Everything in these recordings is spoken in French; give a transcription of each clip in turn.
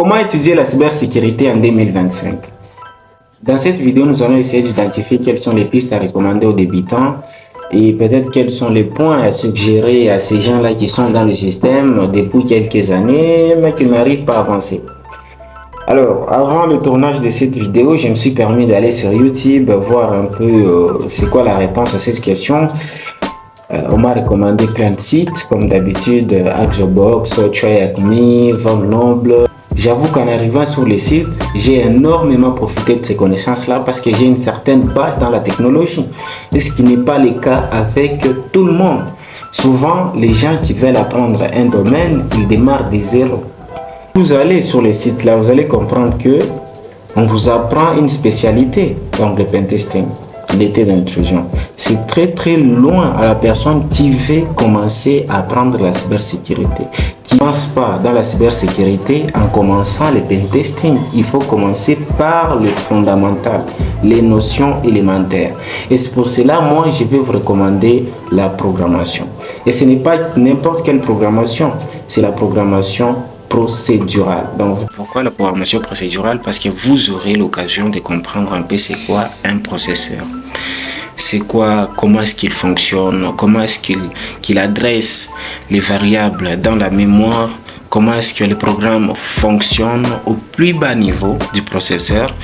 Comment étudier la cybersécurité en 2025? Dans cette vidéo, nous allons essayer d'identifier quelles sont les pistes à recommander aux débutants et peut-être quels sont les points à suggérer à ces gens-là qui sont dans le système depuis quelques années mais qui n'arrivent pas à avancer. Alors, avant le tournage de cette vidéo, je me suis permis d'aller sur YouTube, voir un peu c'est quoi la réponse à cette question. On m'a recommandé plein de sites, comme d'habitude, Axobox, TryHackMe, VanNoble. J'avoue qu'en arrivant sur les sites, j'ai énormément profité de ces connaissances-là parce que j'ai une certaine base dans la technologie. Et ce qui n'est pas le cas avec tout le monde. Souvent, les gens qui veulent apprendre un domaine, ils démarrent des zéros. Vous allez sur les sites là, vous allez comprendre que on vous apprend une spécialité, donc le pentesting, l'été d'intrusion. C'est très loin à la personne qui veut commencer à apprendre la cybersécurité, qui ne pense pas dans la cybersécurité en commençant le pentesting. Il faut commencer par le fondamental, les notions élémentaires. Et c'est pour cela, moi, je vais vous recommander la programmation. Et ce n'est pas n'importe quelle programmation, c'est la programmation procédurale. Donc, pourquoi la programmation procédurale? Parce que vous aurez l'occasion de comprendre un peu c'est quoi un processeur. C'est quoi, comment est-ce qu'il fonctionne, comment est-ce qu'il adresse les variables dans la mémoire, comment est-ce que le programme fonctionne au plus bas niveau du processeur.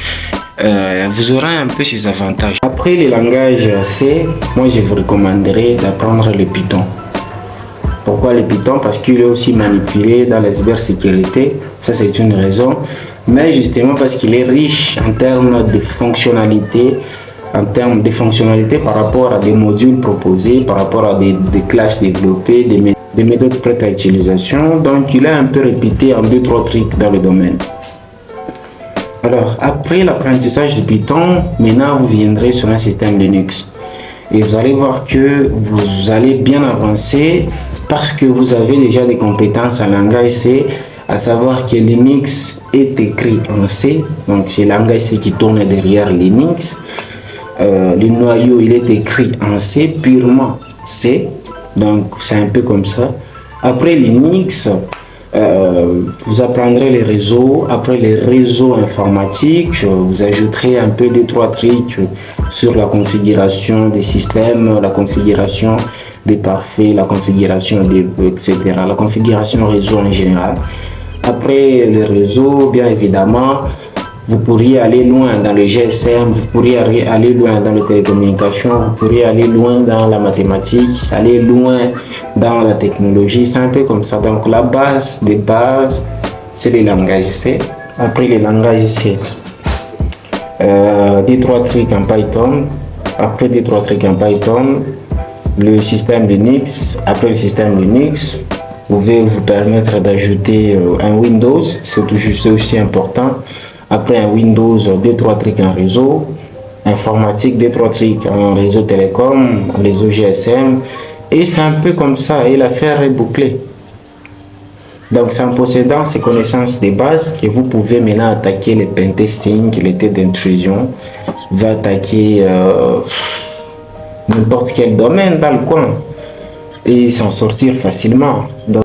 Vous aurez un peu ses avantages. Après les langages C, moi je vous recommanderais d'apprendre le Python. Pourquoi le Python? Parce qu'il est aussi manipulé dans la cybersécurité, ça c'est une raison, mais justement parce qu'il est riche en termes de fonctionnalités, par rapport à des modules proposés, par rapport à des classes développées, des méthodes prêtes à utilisation. Donc il a un peu répété en 2-3 trucs dans le domaine. Alors après l'apprentissage de Python, maintenant vous viendrez sur un système Linux et vous allez voir que vous allez bien avancer parce que vous avez déjà des compétences en langage C, à savoir que Linux est écrit en C, donc c'est le langage C qui tourne derrière Linux. Le noyau il est écrit en C, purement C, donc c'est un peu comme ça. Après Linux, vous apprendrez les réseaux. Après les réseaux informatiques, vous ajouterez un peu 2-3 trucs sur la configuration des systèmes, la configuration des parfaits, la configuration des etc. La configuration réseau en général. Après les réseaux, bien évidemment, vous pourriez aller loin dans le GSM, vous pourriez aller loin dans les télécommunications, vous pourriez aller loin dans la mathématique, aller loin dans la technologie. C'est un peu comme ça. Donc la base des bases, c'est les langages C. Après les langages C, des 3 trucs en Python. Après des 3 trucs en Python, le système Linux. Après le système Linux, vous pouvez vous permettre d'ajouter un Windows, c'est aussi important. Après un Windows, 2-3 trucs en réseau informatique, 2-3 trucs en réseau télécom, en réseau GSM, et c'est un peu comme ça, et l'affaire est bouclée. Donc c'est en possédant ces connaissances de base que vous pouvez maintenant attaquer les pentesting, les tests d'intrusion, va attaquer n'importe quel domaine dans le coin et s'en sortir facilement. Donc,